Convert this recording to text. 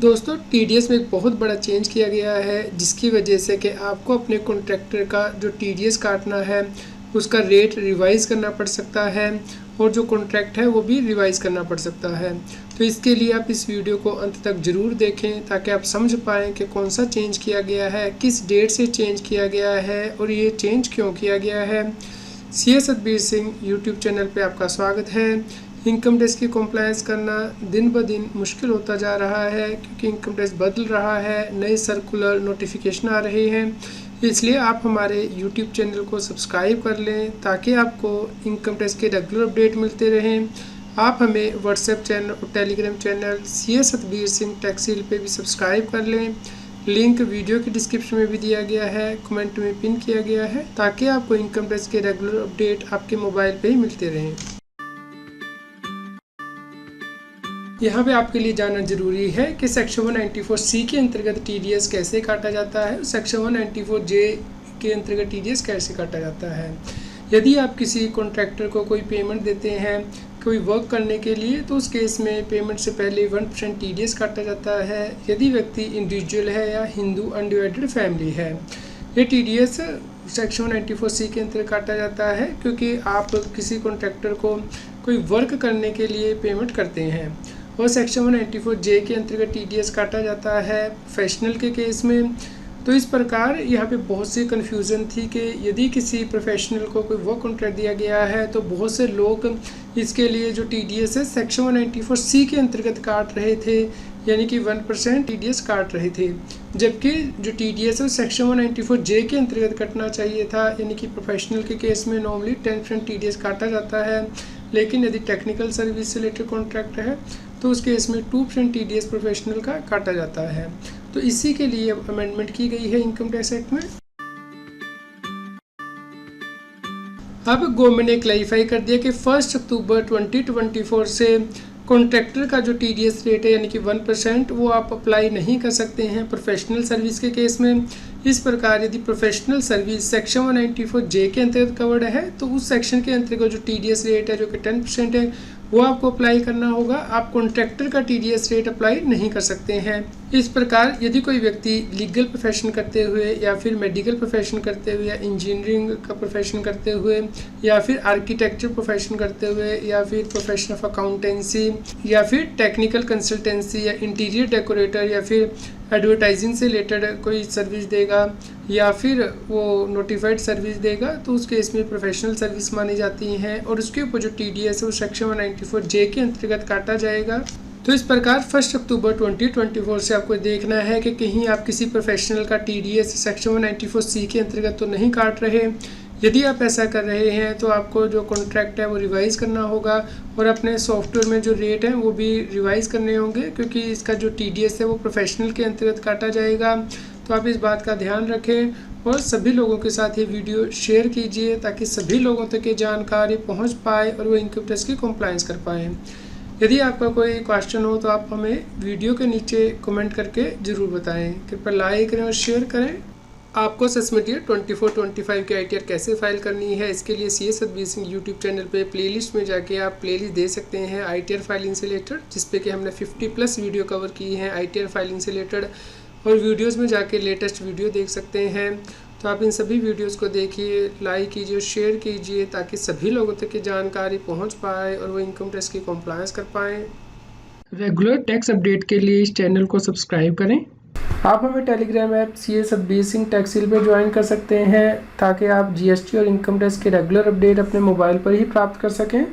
दोस्तों टीडीएस में एक बहुत बड़ा चेंज किया गया है, जिसकी वजह से कि आपको अपने कॉन्ट्रैक्टर का जो टीडीएस काटना है उसका रेट रिवाइज़ करना पड़ सकता है और जो कॉन्ट्रैक्ट है वो भी रिवाइज़ करना पड़ सकता है। तो इसके लिए आप इस वीडियो को अंत तक ज़रूर देखें ताकि आप समझ पाएँ कि कौन सा चेंज किया गया है, किस डेट से चेंज किया गया है और ये चेंज क्यों किया गया है। सी ए सतबीर सिंह यूट्यूब चैनल पे आपका स्वागत है। इनकम टैक्स की कॉम्प्लायंस करना दिन ब दिन मुश्किल होता जा रहा है क्योंकि इनकम टैक्स बदल रहा है, नए सर्कुलर नोटिफिकेशन आ रहे हैं। इसलिए आप हमारे यूट्यूब चैनल को सब्सक्राइब कर लें ताकि आपको इनकम टैक्स के रेगुलर अपडेट मिलते रहें। आप हमें व्हाट्सएप चैनल और टेलीग्राम चैनल सी ए सतबीर सिंह टैक्सील पे भी सब्सक्राइब कर लें। लिंक वीडियो के डिस्क्रिप्शन में भी दिया गया है, कमेंट में पिन किया गया है ताकि आपको इनकम टैक्स के रेगुलर अपडेट आपके मोबाइल पे ही मिलते रहें। यहाँ पे आपके लिए जानना जरूरी है कि सेक्शन 194C के अंतर्गत टीडीएस कैसे काटा जाता है, सेक्शन 194J के अंतर्गत टीडीएस कैसे काटा जाता है। यदि आप किसी कॉन्ट्रैक्टर को कोई पेमेंट देते हैं कोई वर्क करने के लिए, तो उस केस में पेमेंट से पहले 1% टीडीएस काटा जाता है। यदि व्यक्ति इंडिविजुअल है या हिंदू अनडिवाइडेड फैमिली है, ये टीडीएस सेक्शन 194C के अंतर्गत काटा जाता है क्योंकि आप किसी कॉन्ट्रैक्टर को कोई वर्क करने के लिए पेमेंट करते हैं। और सेक्शन 194J के अंतर्गत टीडीएस काटा जाता है प्रोफेशनल के केस में। तो इस प्रकार यहाँ पे बहुत सी कन्फ्यूज़न थी कि यदि किसी प्रोफेशनल को कोई वर्क कॉन्ट्रैक्ट दिया गया है तो बहुत से लोग इसके लिए जो टीडीएस है सेक्शन 194C के अंतर्गत काट रहे थे, यानी कि 1% टीडीएस काट रहे थे, जबकि जो टीडीएस है सेक्शन 194J के अंतर्गत कटना चाहिए था। यानी कि प्रोफेशनल के केस में नॉर्मली 10% टीडीएस काटा जाता है, लेकिन यदि टेक्निकल सर्विस से रिलेटेड कॉन्ट्रैक्ट है तो उस केस में 2% टीडीएस प्रोफेशनल का काटा जाता है। तो इसी के लिए अमेंडमेंट की गई है इनकम टैक्स एक्ट में। अब गवर्नमेंट ने क्लैरिफाई कर दिया कि 1 अक्टूबर 2024 से कॉन्ट्रैक्टर का जो टीडीएस रेट है यानी कि 1% वो आप अप्लाई नहीं कर सकते हैं प्रोफेशनल सर्विस के केस में। इस प्रकार यदि प्रोफेशनल सर्विस सेक्शन 194J के अंतर्गत कवर्ड है तो उस सेक्शन के अंतर्गत जो टीडीएस रेट है जो कि 10% है वो आपको अप्लाई करना होगा। आप कॉन्ट्रैक्टर का टीडीएस रेट अप्लाई नहीं कर सकते हैं। इस प्रकार यदि कोई व्यक्ति लीगल प्रोफेशन करते हुए या फिर मेडिकल प्रोफेशन करते हुए या इंजीनियरिंग का प्रोफेशन करते हुए या फिर आर्किटेक्चर प्रोफेशन करते हुए या फिर प्रोफेशन ऑफ अकाउंटेंसी या फिर टेक्निकल कंसल्टेंसी या इंटीरियर डेकोरेटर या फिर एडवर्टाइजिंग से रिलेटेड कोई सर्विस देगा या फिर वो नोटिफाइड सर्विस देगा तो उस केस में प्रोफेशनल सर्विस मानी जाती हैं और उसके ऊपर जो टीडीएस है वो सेक्शन 194J के अंतर्गत काटा जाएगा। तो इस प्रकार 1 अक्टूबर 2024 से आपको देखना है कि कहीं आप किसी प्रोफेशनल का टीडीएस सेक्शन 194C के अंतर्गत तो नहीं काट रहे। यदि आप ऐसा कर रहे हैं तो आपको जो कॉन्ट्रैक्ट है वो रिवाइज़ करना होगा और अपने सॉफ्टवेयर में जो रेट हैं वो भी रिवाइज़ करने होंगे क्योंकि इसका जो टीडीएस है वो प्रोफेशनल के अंतर्गत काटा जाएगा। तो आप इस बात का ध्यान रखें और सभी लोगों के साथ ये वीडियो शेयर कीजिए ताकि सभी लोगों तक ये जानकारी पहुँच पाए और वो इनकम टैक्स की कॉम्प्लायंस कर पाएँ। यदि आपका कोई क्वेश्चन हो तो आप हमें वीडियो के नीचे कमेंट करके ज़रूर बताएं। कृपया लाइक करें और शेयर करें। आपको असेसमेंट ईयर 24-25 की ITR कैसे फाइल करनी है, इसके लिए सी ए सतबीर सिंह यूट्यूब चैनल पे प्लेलिस्ट में जाके आप प्लेलिस्ट दे सकते हैं ITR फाइलिंग से रिलेटेड, जिसपे कि हमने 50+ वीडियो कवर की हैं ITR फाइलिंग से रिलेटेड। और वीडियोस में जाके लेटेस्ट वीडियो देख सकते हैं। तो आप इन सभी वीडियोस को देखिए, लाइक कीजिए, शेयर कीजिए ताकि सभी लोगों तक ये जानकारी पहुंच पाए और वो इनकम टैक्स की कॉम्प्लायंस कर पाएँ। रेगुलर टैक्स अपडेट के लिए इस चैनल को सब्सक्राइब करें। आप हमें टेलीग्राम ऐप सी ए सतबीर सिंह टैक्सील पे ज्वाइन कर सकते हैं ताकि आप GST और इनकम टैक्स के रेगुलर अपडेट अपने मोबाइल पर ही प्राप्त कर सकें।